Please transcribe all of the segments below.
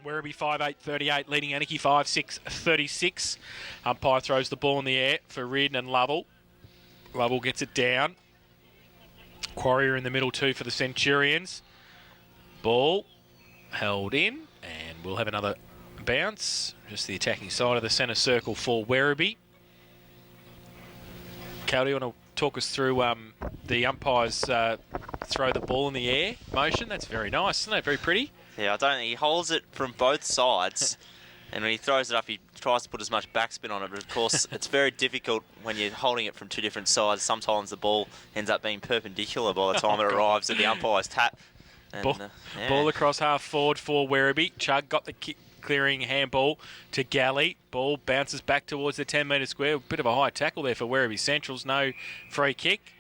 Werribee 5-8-38, leading Anakie 5-6-36. Umpire throws the ball in the air for Reardon and Lovell. Lovell gets it down. Quarrier in the middle too for the Centurions. Ball held in, and we'll have another bounce. Just the attacking side of the centre circle for Werribee. Cal, do you want to talk us through the umpires throw the ball in the air motion? That's very nice, isn't it? Very pretty. Yeah, I don't. He holds it from both sides, and when he throws it up, he tries to put as much backspin on it. But of course, it's very difficult when you're holding it from two different sides. Sometimes the ball ends up being perpendicular by the time it arrives at the umpire's tap. And, ball across half forward for Werribee. Chug got the kick clearing handball to Galley. Ball bounces back towards the 10-metre square. A bit of a high tackle there for Werribee Centrals. No free kick.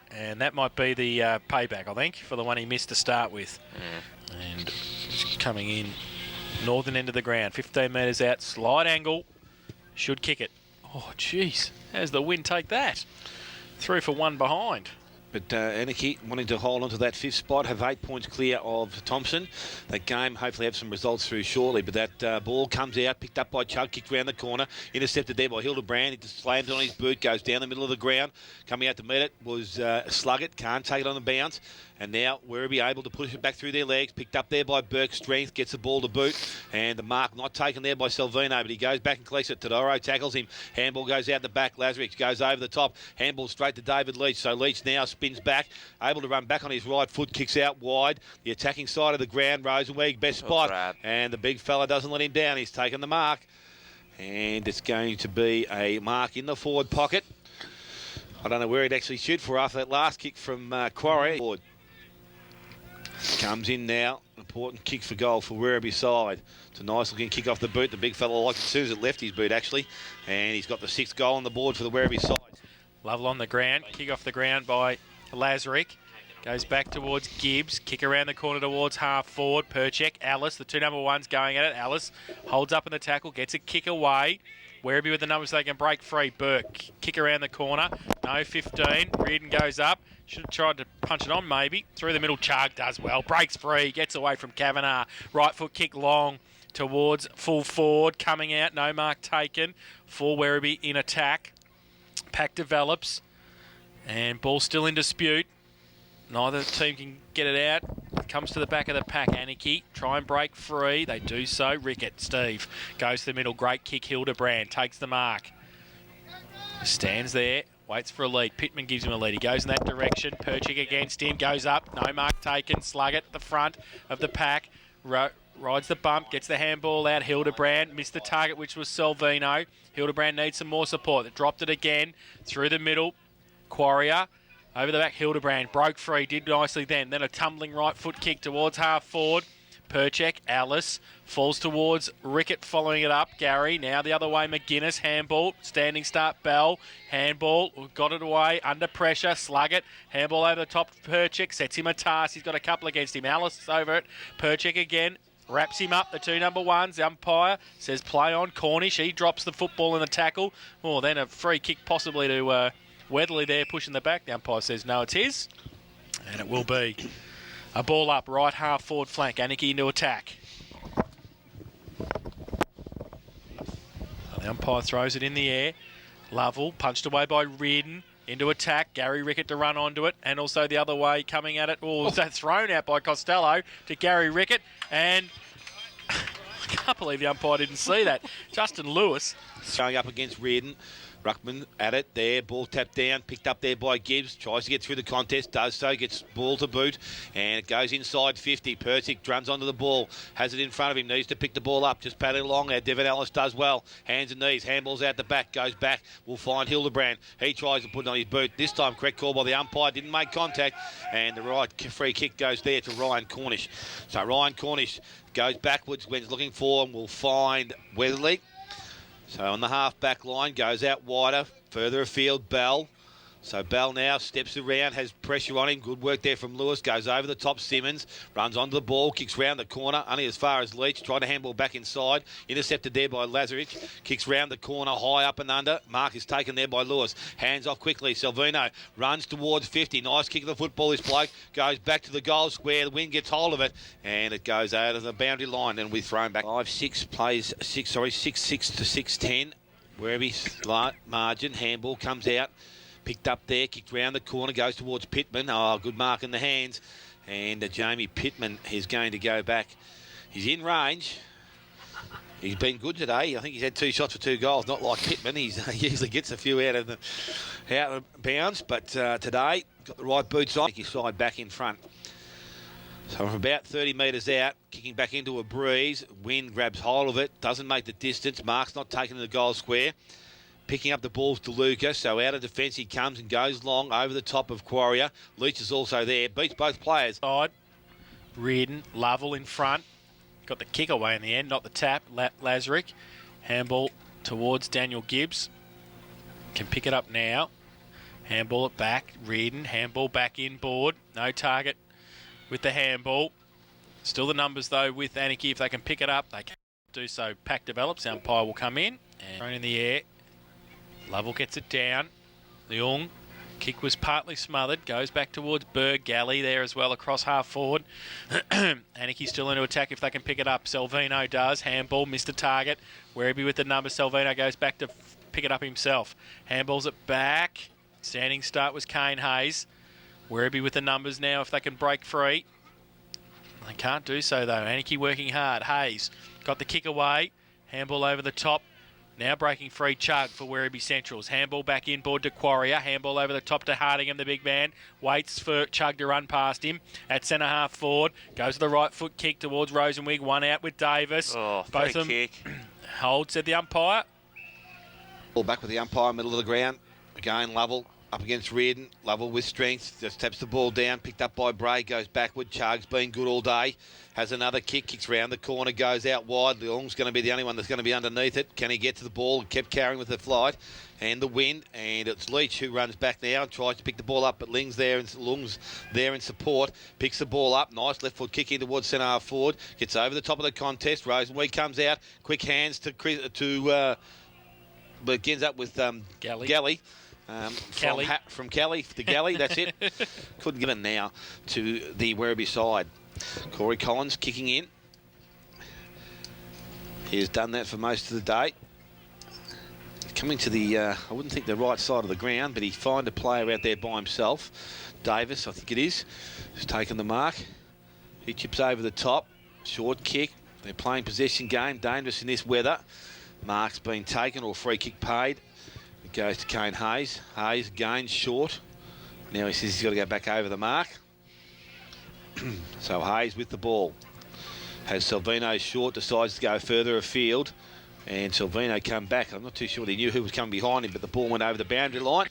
And that might be the payback, I think, for the one he missed to start with. And coming in, northern end of the ground, 15 metres out, slide angle, should kick it. Oh, jeez, how's the wind take that? Through for one behind. But Anakie wanting to hold on to that fifth spot, have 8 points clear of Thompson. That game hopefully have some results through shortly. But that ball comes out, picked up by Chug, kicked round the corner, intercepted there by Hildebrand. He just slams on his boot, goes down the middle of the ground. Coming out to meet it was Sluggett, can't take it on the bounce. And now Werribee able to push it back through their legs. Picked up there by Burke. Strength gets the ball to boot. And the mark not taken there by Salvino, but he goes back and collects it. Todoro tackles him. Handball goes out the back. Lazarus goes over the top. Handball straight to David Leach. So Leach now spins back. Able to run back on his right foot. Kicks out wide. The attacking side of the ground. Rosenweg, best spot. And the big fella doesn't let him down. He's taken the mark. And it's going to be a mark in the forward pocket. I don't know where he'd actually shoot for after that last kick from Quarry. Comes in now. Important kick for goal for Werribee side. It's a nice looking kick off the boot. The big fella liked it as soon as it left his boot, actually. And he's got the 6th goal on the board for the Werribee side. Lovell on the ground. Kick off the ground by Lazarick. Goes back towards Gibbs. Kick around the corner towards half forward. Perchek, Alice, the two number ones going at it. Alice holds up in the tackle, gets a kick away. Werribee with the numbers so they can break free. Burke, kick around the corner. No 15. Reardon goes up. Should have tried to punch it on maybe. Through the middle, Chug does well. Breaks free, gets away from Kavanagh. Right foot kick long towards full forward. Coming out, no mark taken for Werribee in attack. Pack develops. And ball still in dispute. Neither team can get it out. It comes to the back of the pack. Anakie try and break free. They do so. Rickett, Steve, goes to the middle. Great kick. Hildebrand takes the mark. Stands there. Waits for a lead. Pittman gives him a lead. He goes in that direction. Perchik against him. Goes up. No mark taken. Sluggett at the front of the pack. Rides the bump. Gets the handball out. Hildebrand missed the target, which was Salvino. Hildebrand needs some more support. They dropped it again. Through the middle. Quarrier. Over the back, Hildebrand broke free, did nicely then. Then a tumbling right foot kick towards half forward. Perchek, Alice, falls towards Rickett following it up. Gary, now the other way, McGuinness, handball, standing start, Bell, handball, got it away, under pressure, Sluggett, handball over the top, Perchek, sets him a task, he's got a couple against him. Alice is over it, Perchek again, wraps him up, the two number ones. The umpire says play on. Cornish, he drops the football in the tackle. Oh, then a free kick possibly to Weatherly there pushing the back. The umpire says no, it's his. And it will be a ball up, right half forward flank. Anakie into attack. The umpire throws it in the air. Lovell punched away by Reardon. Into attack. Gary Rickett to run onto it. And also the other way coming at it. Oh, that's thrown out by Costello to Gary Rickett. And I can't believe the umpire didn't see that. Justin Lewis. Going up against Reardon. Ruckman at it there, ball tapped down, picked up there by Gibbs, tries to get through the contest, does so, gets ball to boot, and it goes inside 50. Persick drums onto the ball, has it in front of him, needs to pick the ball up, just pat it along there. Devin Ellis does well, hands and knees, handballs out the back, goes back, will find Hildebrand. He tries to put it on his boot. This time, correct call by the umpire, didn't make contact, and the right free kick goes there to Ryan Cornish. So Ryan Cornish goes backwards when he's looking for and will find Weatherly. So on the half-back line, goes out wider, further afield, Bell. So Bell now steps around, has pressure on him. Good work there from Lewis. Goes over the top. Simmons runs onto the ball, kicks round the corner, only as far as Leach. Tried to handball back inside. Intercepted there by Lazarich. Kicks round the corner, high up and under. Mark is taken there by Lewis. Hands off quickly. Salvino runs towards 50. Nice kick of the football. This bloke goes back to the goal square. The wind gets hold of it, and it goes out of the boundary line and we thrown back. 5-6 plays 6-6 to 6-10. Werribee margin. Handball comes out. Picked up there, kicked round the corner, goes towards Pittman. Oh, good mark in the hands. And Jamie Pittman is going to go back. He's in range. He's been good today. I think he's had 2 shots for 2 goals, not like Pittman. He usually gets a few out of bounds, but today, got the right boots on. His side back in front. So from about 30 metres out, kicking back into a breeze. Wind grabs hold of it, doesn't make the distance. Mark's not taken to the goal square. Picking up the balls to Lucas, so out of defence he comes and goes long over the top of Quarrier. Leach is also there, beats both players. Side, Reardon, Lovell in front. Got the kick away in the end, not the tap. Lazarick, handball towards Daniel Gibbs. Can pick it up now. Handball it back, Reardon, handball back inboard. No target with the handball. Still the numbers though with Anakie. If they can pick it up, they can do so. Pack develops, the umpire will come in. And thrown in the air. Lovell gets it down. Leung, kick was partly smothered. Goes back towards Berg. Galley there as well across half forward. Anakie still into attack if they can pick it up. Salvino does. Handball, missed a target. Werribee with the number. Salvino goes back to pick it up himself. Handballs it back. Standing start was Kane Hayes. Werribee with the numbers now if they can break free. They can't do so though. Anakie working hard. Hayes got the kick away. Handball over the top. Now breaking free, Chug for Werribee Centrals. Handball back inboard to Quarrier. Handball over the top to Hardingham, the big man. Waits for Chug to run past him. At centre half forward. Goes to the right foot kick towards Rosenwig. One out with Davis. Oh, both of them kick. Hold, said the umpire. Ball back with the umpire, middle of the ground. Again, Lovell up against Reardon. Lovell with strength. Just taps the ball down. Picked up by Bray. Goes backward. Chug's been good all day. Has another kick. Kicks round the corner. Goes out wide. Leung's going to be the only one that's going to be underneath it. Can he get to the ball? Kept carrying with the flight and the wind. And it's Leach who runs back now and tries to pick the ball up. But Leung's there in support. Picks the ball up. Nice left foot kick in towards centre half forward. Gets over the top of the contest. Rosenweig comes out. Quick hands but ends up with Galley. From Kelly to Galley, that's it. Couldn't give it now to the Werribee side. Corey Collins kicking in. He has done that for most of the day. Coming to the, I wouldn't think the right side of the ground, but he found a player out there by himself. Davis, I think it is, has taken the mark. He chips over the top. Short kick. They're playing possession game. Dangerous in this weather. Mark's been taken or free kick paid. It goes to Kane Hayes. Hayes gains short. Now he says he's got to go back over the mark. So Hayes with the ball. Has Salvino short, decides to go further afield. And Salvino come back. I'm not too sure he knew who was coming behind him, but the ball went over the boundary line.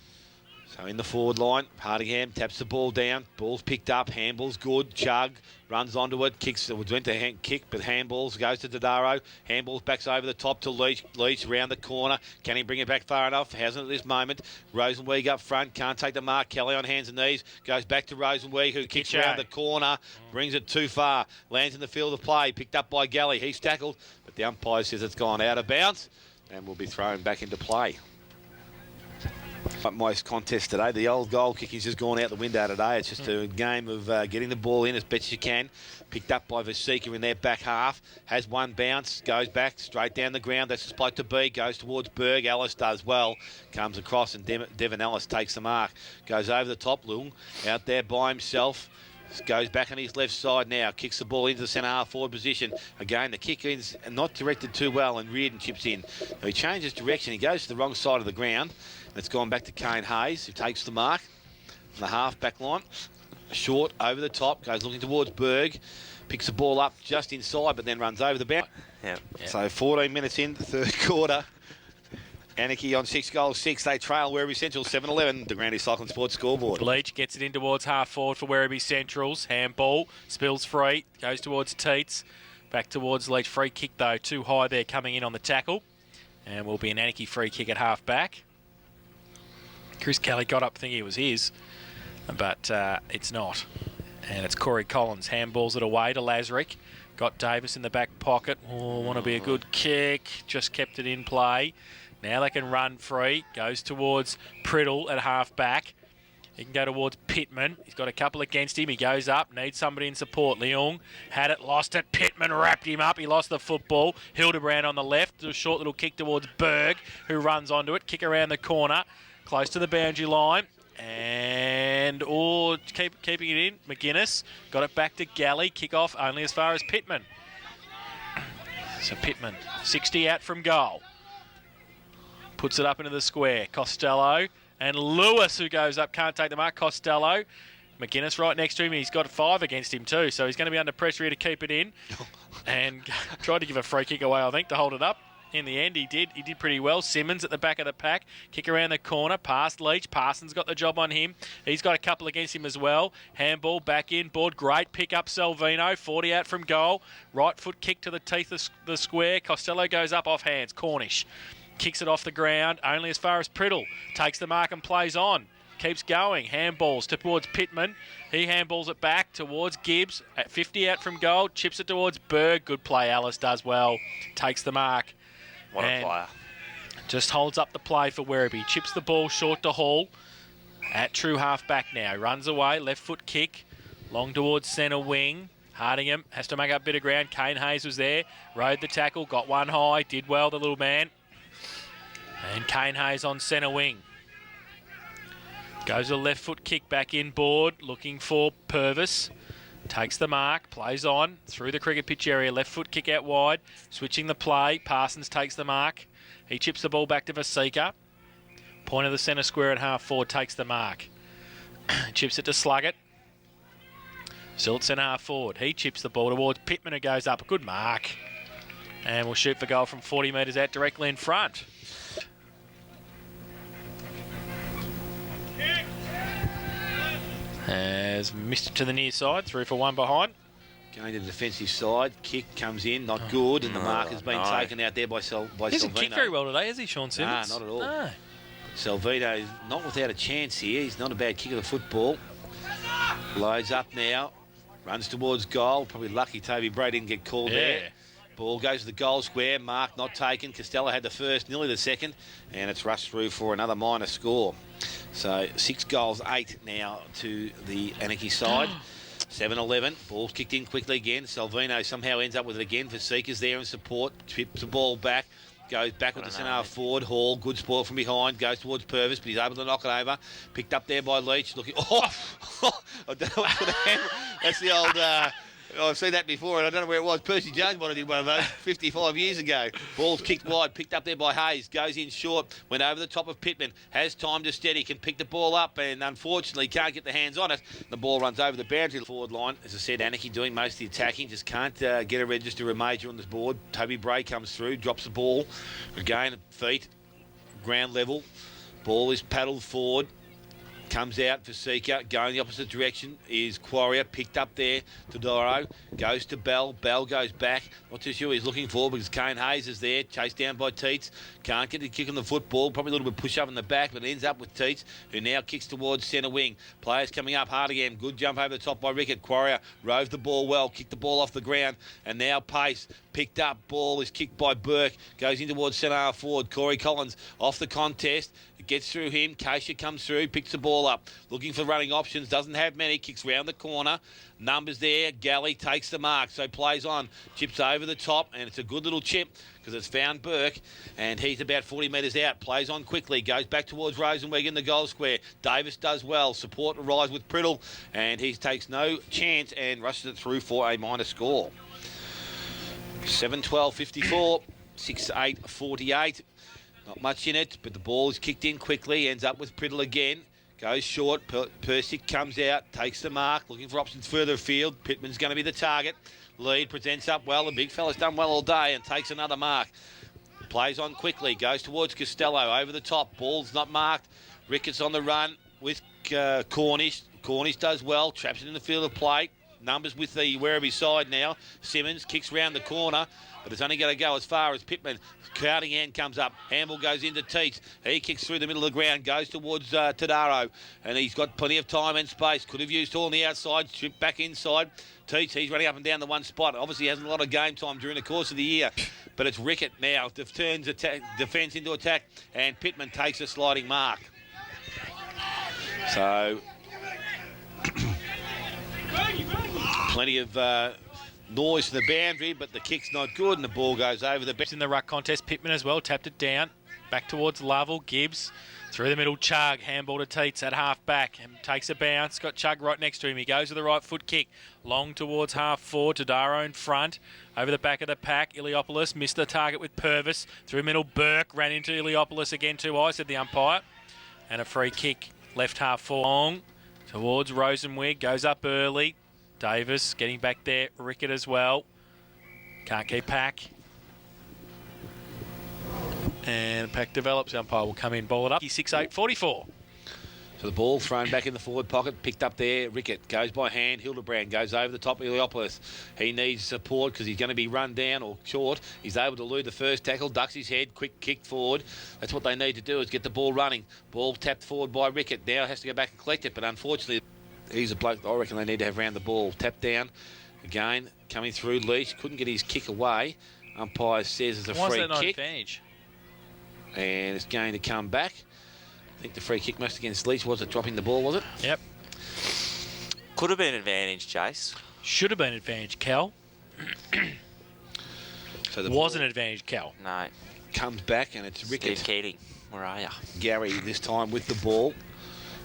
So in the forward line, Hardingham taps the ball down. Ball's picked up. Handball's good. Chug runs onto it. Kicks. It went to kick, but handballs goes to Dodaro. Handballs backs over the top to Leach. Leach around the corner. Can he bring it back far enough? Hasn't at this moment. Rosenweig up front. Can't take the mark. Kelly on hands and knees. Goes back to Rosenweig, who kicks around the corner. Brings it too far. Lands in the field of play. Picked up by Galley. He's tackled, but the umpire says it's gone out of bounds and will be thrown back into play. Most contest today, the old goal kicking's just gone out the window today. It's just a game of getting the ball in as best you can. Picked up by Vasika in their back half. Has one bounce, goes back straight down the ground. That's the spot to be. Goes towards Berg. Ellis does well. Comes across and Devon Ellis takes the mark. Goes over the top. Leung out there by himself. Goes back on his left side now. Kicks the ball into the centre half forward position. Again, the kick is not directed too well and Reardon chips in. Now he changes direction. He goes to the wrong side of the ground. It's gone back to Kane Hayes, who takes the mark on the half back line. Short over the top, goes looking towards Berg. Picks the ball up just inside, but then runs over the boundary. Yep. So 14 minutes in the third quarter. Anakie on 6 goals, 6. They trail Werribee Central 7-11. The Grandy Cycling Sports scoreboard. Leach gets it in towards half forward for Werribee Centrals. Handball, spills free, goes towards Teets. Back towards Leach. Free kick though, too high there coming in on the tackle. And will be an Anakie free kick at half back. Chris Kelly got up thinking it was his, but it's not. And it's Corey Collins. Handballs it away to Lazarick. Got Davis in the back pocket. Oh, want to be a good kick. Just kept it in play. Now they can run free. Goes towards Priddle at half back. He can go towards Pittman. He's got a couple against him. He goes up. Needs somebody in support. Leung had it, lost it. Pittman wrapped him up. He lost the football. Hildebrand on the left. A short little kick towards Berg, who runs onto it. Kick around the corner. Close to the boundary line. And keeping it in. McGuinness got it back to Galley. Kick off only as far as Pittman. So Pittman, 60 out from goal. Puts it up into the square. Costello. And Lewis, who goes up, can't take the mark. Costello. McGuinness right next to him. He's got 5 against him too, so he's going to be under pressure here to keep it in. And tried to give a free kick away, I think, to hold it up. In the end, he did. He did pretty well. Simmons at the back of the pack. Kick around the corner. Past Leach. Parsons got the job on him. He's got a couple against him as well. Handball back in. Board great. Pick up Salvino. 40 out from goal. Right foot kick to the teeth of the square. Costello goes up off hands. Cornish. Kicks it off the ground, only as far as Priddle. Takes the mark and plays on. Keeps going. Handballs towards Pittman. He handballs it back towards Gibbs. At 50 out from goal. Chips it towards Berg. Good play. Alice does well. Takes the mark. What a player. Just holds up the play for Werribee. Chips the ball short to Hall. At true half back now. Runs away. Left foot kick. Long towards centre wing. Hardingham has to make up a bit of ground. Kane Hayes was there. Rode the tackle. Got one high. Did well, the little man. And Kane Hayes on centre wing. Goes a left foot kick back in board. Looking for Purvis. Takes the mark. Plays on. Through the cricket pitch area. Left foot kick out wide. Switching the play. Parsons takes the mark. He chips the ball back to Vasika. Point of the centre square at half forward. Takes the mark. Chips it to Sluggett. Still at centre half forward. He chips the ball towards Pittman, who goes up. A good mark. And will shoot for goal from 40 metres out directly in front. Has missed it to the near side, 3 for 1 behind. Going to the defensive side, kick comes in, not good, and the mark has been taken out there by He Salvino. hasn't kicked very well today, has he, Sean Simmons? Nah, not at all. No. Salvino is not without a chance here. He's not a bad kick of the football. Loads up now, runs towards goal. Probably lucky Toby Bray didn't get called there. Ball goes to the goal square. Mark not taken. Costello had the first, nearly the second, and it's rushed through for another minor score. So 6 goals, 8 now to the Anakie side. 7-11. Ball's kicked in quickly again. Salvino somehow ends up with it again. Vasika's there in support. Chips the ball back. Goes back with the centre half forward. Hall, good spoil from behind. Goes towards Purvis, but he's able to knock it over. Picked up there by Leach. Looking. I don't know what's going to happen. That's the old. I've seen that before, and I don't know where it was. Percy Jones might have did one of those 55 years ago. Ball's kicked wide, picked up there by Hayes. Goes in short, went over the top of Pittman. Has time to steady, can pick the ball up, and unfortunately can't get the hands on it. The ball runs over the boundary forward line. As I said, Anakie doing most of the attacking, just can't get a register a major on the board. Toby Bray comes through, drops the ball. Again, feet, ground level. Ball is paddled forward. Comes out for Seeker, going the opposite direction is Quarrier, picked up there to Doro, goes to Bell, Bell goes back, not too sure he's looking for because Kane Hayes is there, chased down by Teets, can't get the kick on the football, probably a little bit push up in the back, but ends up with Teets, who now kicks towards centre wing. Players coming up hard again, good jump over the top by Rickett. Quarrier rove the ball well, kicked the ball off the ground, and now Pace, picked up, ball is kicked by Burke, goes in towards centre half forward. Corey Collins off the contest, gets through him. Keisha comes through, picks the ball up, looking for running options, doesn't have many, kicks round the corner. Numbers there, Galley takes the mark, so plays on, chips over the top, and it's a good little chip because it's found Burke, and he's about 40 metres out, plays on quickly, goes back towards Rosenweg in the goal square. Davis does well, support arrives with Priddle, and he takes no chance and rushes it through for a minor score. 7-12-54, 6-8-48. Not much in it, but the ball is kicked in quickly, ends up with Priddle again. Goes short, Persick comes out, takes the mark, looking for options further afield. Pittman's going to be the target. Lead presents up well, the big fella's done well all day and takes another mark. Plays on quickly, goes towards Costello, over the top, ball's not marked. Ricketts on the run with Cornish. Cornish does well, traps it in the field of play. Numbers with the Werribee side now. Simmons kicks round the corner. but it's only going to go as far as Pittman. Crowding hand comes up. Handball goes into Teets. He kicks through the middle of the ground, goes towards Tadaro, and he's got plenty of time and space. Could have used all on the outside, stripped back inside. Teets, he's running up and down the one spot. Obviously hasn't a lot of game time during the course of the year, but it's Rickett now. Turns defence into attack, and Pittman takes a sliding mark. So, plenty of noise to the boundary, but the kick's not good, and the ball goes over the bench. In the ruck contest, Pittman as well, tapped it down, back towards Lovell. Gibbs through the middle, Chug, handball to Teets at half back, and takes a bounce. Got Chug right next to him. He goes with the right foot kick, long towards half forward. Tadaro in front, over the back of the pack. Iliopoulos missed the target with Purvis. Through middle, Burke ran into Iliopoulos again, too high, said the umpire. And a free kick, left half forward, long towards Rosenwig, goes up early. Davis getting back there, Rickett as well. Can't keep Pack. And Pack develops. The umpire will come in, ball it up. 6-8-44. So the ball thrown back in the forward pocket, picked up there. Rickett goes by hand. Hildebrand goes over the top of Iliopoulos. He needs support because he's going to be run down or short. He's able to elude the first tackle, ducks his head, quick kick forward. That's what they need to do, is get the ball running. Ball tapped forward by Rickett. Now has to go back and collect it, but unfortunately, he's a bloke I reckon they need to have round the ball. Tapped down. Again, coming through. Leach couldn't get his kick away. Umpire says it's a free Why is that kick. Advantage? And it's going to come back. I think the free kick must against Leach. Was it dropping the ball, was it? Yep. Could have been an advantage, Jace. Should have been advantage, Cal. So the Was an ball advantage, Cal. No. comes back, and it's Rickett. Steve Keating, where are you? Gary this time with the ball.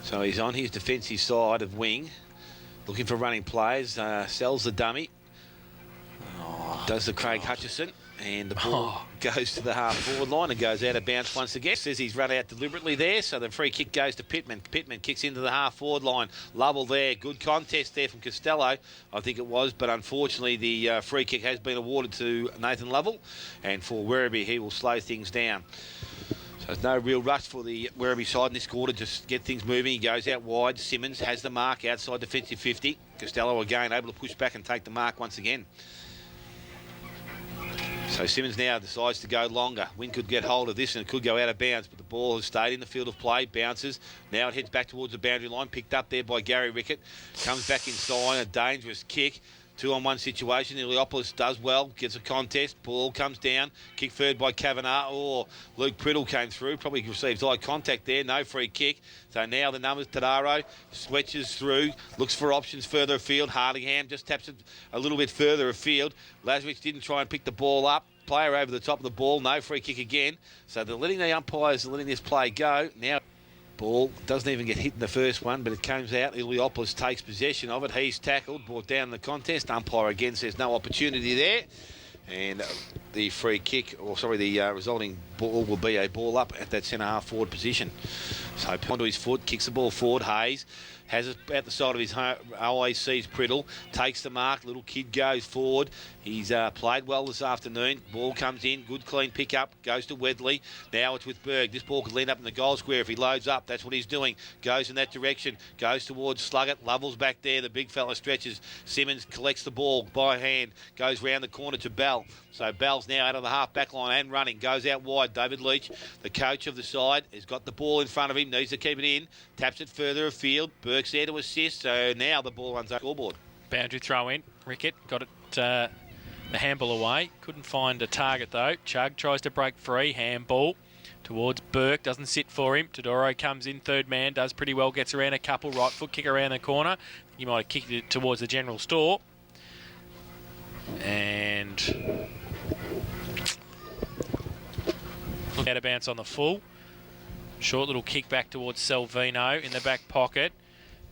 So he's on his defensive side of wing. Looking for running plays. Sells the dummy. Does the Craig Hutchison. And the ball goes to the half-forward line and goes out of bounds once again. Says he's run out deliberately there, so the free kick goes to Pittman. Pittman kicks into the half-forward line. Lovell there. Good contest there from Costello, I think it was, but unfortunately the free kick has been awarded to Nathan Lovell. And for Werribee, he will slow things down. So there's no real rush for the Werribee side in this quarter. Just get things moving. He goes out wide. Simmons has the mark outside defensive 50. Costello again able to push back and take the mark once again. So Simmons now decides to go longer. Wynn could get hold of this and it could go out of bounds, but the ball has stayed in the field of play, bounces. Now it heads back towards the boundary line, picked up there by Gary Rickett. Comes back inside, a dangerous kick. 2-on-1 situation. Iliopoulos does well, gets a contest. Ball comes down. Kick third by Kavanagh. Luke Priddle came through. Probably receives eye contact there. No free kick. So now the numbers. Tadaro switches through. Looks for options further afield. Hardingham just taps it a little bit further afield. Lazarus didn't try and pick the ball up. Player over the top of the ball. No free kick again. So they're letting the umpires, letting this play go. Now ball doesn't even get hit in the first one, but it comes out. Iliopoulos takes possession of it. He's tackled, brought down in the contest. Umpire again says no opportunity there. And the free kick, the resulting ball will be a ball up at that centre half forward position. So onto his foot, kicks the ball forward. Hayes has it at the side of his always sees Priddle, takes the mark. Little kid goes forward. He's played well this afternoon. Ball comes in, good clean pick up, goes to Wedley. Now it's with Berg. This ball could land up in the goal square if he loads up. That's what he's doing. Goes in that direction, goes towards Sluggett. Lovell's back there. The big fella stretches. Simmons collects the ball by hand, goes round the corner to Bell. So Bell's now out of the half back line and running. Goes out wide. David Leach, the coach of the side, has got the ball in front of him. Needs to keep it in. Taps it further afield. Burke's there to assist. So now the ball runs over the scoreboard. Boundary throw in. Rickett got it the handball away. Couldn't find a target though. Chug tries to break free. Handball towards Burke. Doesn't sit for him. Todoro comes in. Third man. Does pretty well. Gets around a couple. Right foot kick around the corner. He might have kicked it towards the general store. And out of bounce on the full. Short little kick back towards Salvino in the back pocket.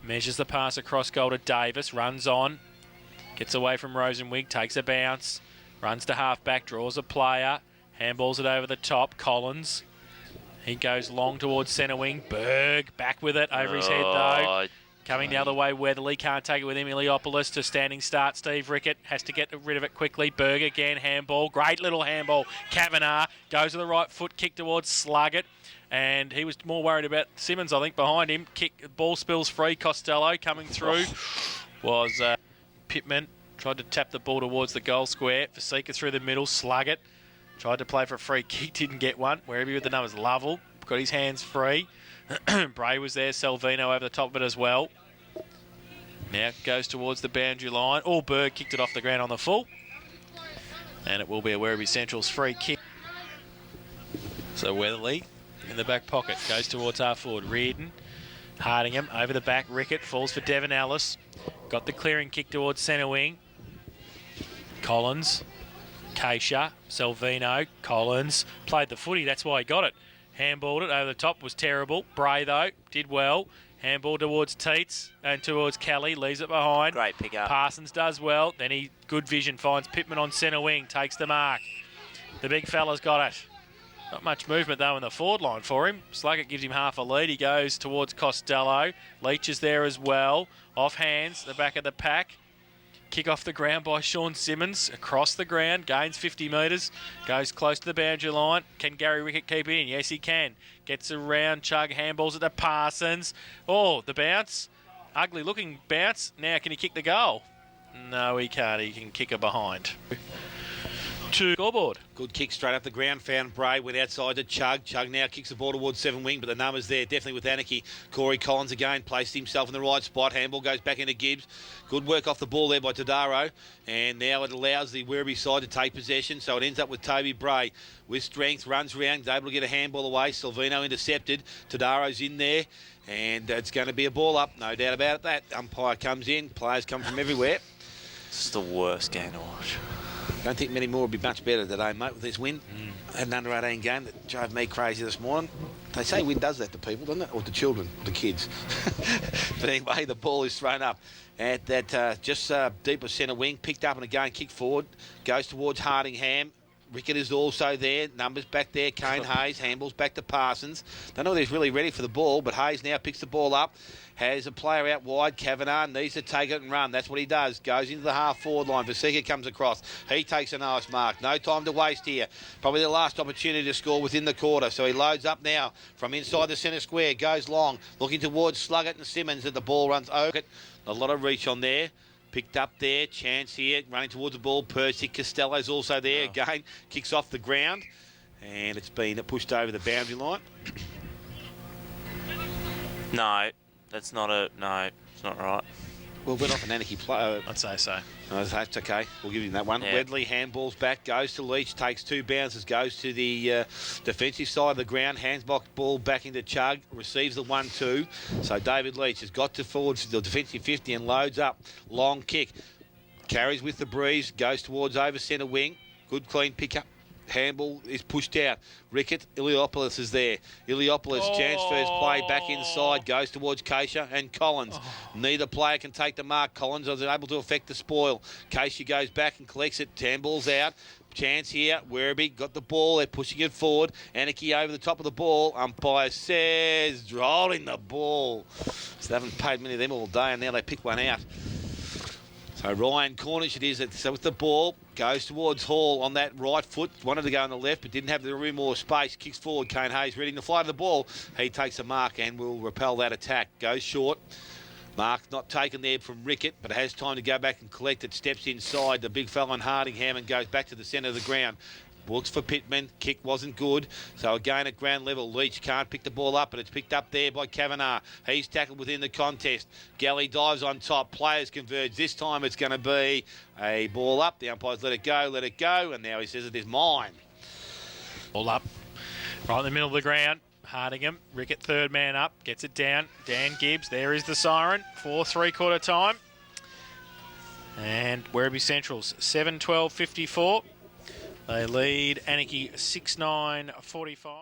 Measures the pass across goal to Davis. Runs on. Gets away from Rosenwig. Takes a bounce. Runs to half back. Draws a player. Handballs it over the top. Collins. He goes long towards centre wing. Berg back with it. Over his head though. Coming the other way, Weatherly can't take it with him. Iliopoulos to standing start. Steve Rickett has to get rid of it quickly. Berg again, handball. Great little handball. Kavanagh goes to the right foot, kick towards Sluggett. And he was more worried about Simmons, I think, behind him. Ball spills free. Costello coming through was Pittman. Tried to tap the ball towards the goal square. Fasika through the middle, slug it. Tried to play for a free kick, didn't get one. Werribee with the numbers, Lovell. Got his hands free. Bray was there, Salvino over the top of it as well. Now goes towards the boundary line. Berg kicked it off the ground on the full. And it will be a Werribee Central's free kick. So Weatherly in the back pocket, goes towards half forward. Reardon, Hardingham over the back. Rickett falls for Devon Ellis. Got the clearing kick towards centre wing. Collins, Keisha, Salvino, Collins. Played the footy, that's why he got it. Handballed it over the top, was terrible. Bray, though, did well. Handball towards Teets and towards Kelly, leaves it behind. Great pick up. Parsons does well. Then he, good vision, finds Pittman on centre wing, takes the mark. The big fella's got it. Not much movement, though, in the forward line for him. Sluggett gives him half a lead. He goes towards Costello. Leach is there as well. Off hands, the back of the pack. Kick off the ground by Sean Simmons. Across the ground, gains 50 metres. Goes close to the boundary line. Can Gary Rickett keep it in? Yes, he can. Gets around, Chug, handballs it to Parsons. Oh, the bounce. Ugly looking bounce. Now, can he kick the goal? No, he can't. He can kick her behind. To scoreboard. Good kick straight up the ground, found Bray, went outside to Chug. Chug now kicks the ball towards 7 wing, but the numbers there, definitely with Anakie. Corey Collins again, placed himself in the right spot. Handball goes back into Gibbs. Good work off the ball there by Tadaro. And now it allows the Werribee side to take possession, so it ends up with Toby Bray. With strength, runs around, is able to get a handball away. Salvino intercepted. Tadaro's in there. And it's going to be a ball up, no doubt about it. That umpire comes in. Players come from everywhere. This is the worst game to watch. Don't think many more will be much better today, mate, with this win. Had an under-18 game that drove me crazy this morning. They say win does that to people, doesn't it? Or to children, the kids. But anyway, the ball is thrown up at that just deeper centre wing. Picked up and again kicked forward. Goes towards Hardingham. Rickett is also there. Numbers back there. Kane Hayes. Handballs back to Parsons. Don't know whether he's really ready for the ball, but Hayes now picks the ball up. Has a player out wide. Kavanagh needs to take it and run. That's what he does. Goes into the half-forward line. Vasika comes across. He takes a nice mark. No time to waste here. Probably the last opportunity to score within the quarter. So he loads up now from inside the centre square. Goes long. Looking towards Sluggett and Simmons as the ball runs over. A lot of reach on there. Picked up there. Chance here. Running towards the ball. Percy Costello's also there. Again, kicks off the ground. And it's been pushed over the boundary line. No. That's not a... No, it's not right. Well, went off an Anakie play. I'd say so. No, that's okay. We'll give him that one. Yeah. Wedley handballs back, goes to Leach, takes 2 bounces, goes to the defensive side of the ground, hands ball back into Chug, receives the 1-2. So David Leach has got to forward to the defensive 50 and loads up. Long kick. Carries with the breeze, goes towards over centre wing. Good clean pick up. Handball is pushed out. Rickett, Iliopoulos is there. Iliopoulos transfers play back inside, goes towards Keisha and Collins. Neither player can take the mark. Collins was able to affect the spoil. Keisha goes back and collects it. Handball's out. Chance here. Werribee got the ball. They're pushing it forward. Anakie over the top of the ball. Umpire says, rolling the ball. So they haven't paid many of them all day, and now they pick one out. So Ryan Cornish it is with the ball, goes towards Hall on that right foot, wanted to go on the left but didn't have the room or space, kicks forward, Kane Hayes ready to fly to the ball, he takes a mark and will repel that attack, goes short, mark not taken there from Rickett but has time to go back and collect it, steps inside the big fella on Hardingham and goes back to the centre of the ground. Looks for Pittman, kick wasn't good, so again at ground level, Leach can't pick the ball up, but it's picked up there by Kavanagh. He's tackled within the contest. Galley dives on top, players converge. This time it's going to be a ball up. The umpires let it go, and now he says it is mine. Ball up, right in the middle of the ground. Hardingham, Rickett third man up, gets it down. Dan Gibbs, there is the siren for 3/4 time. And Werribee Central's 7-12-54. They lead Anakie 6-9-45.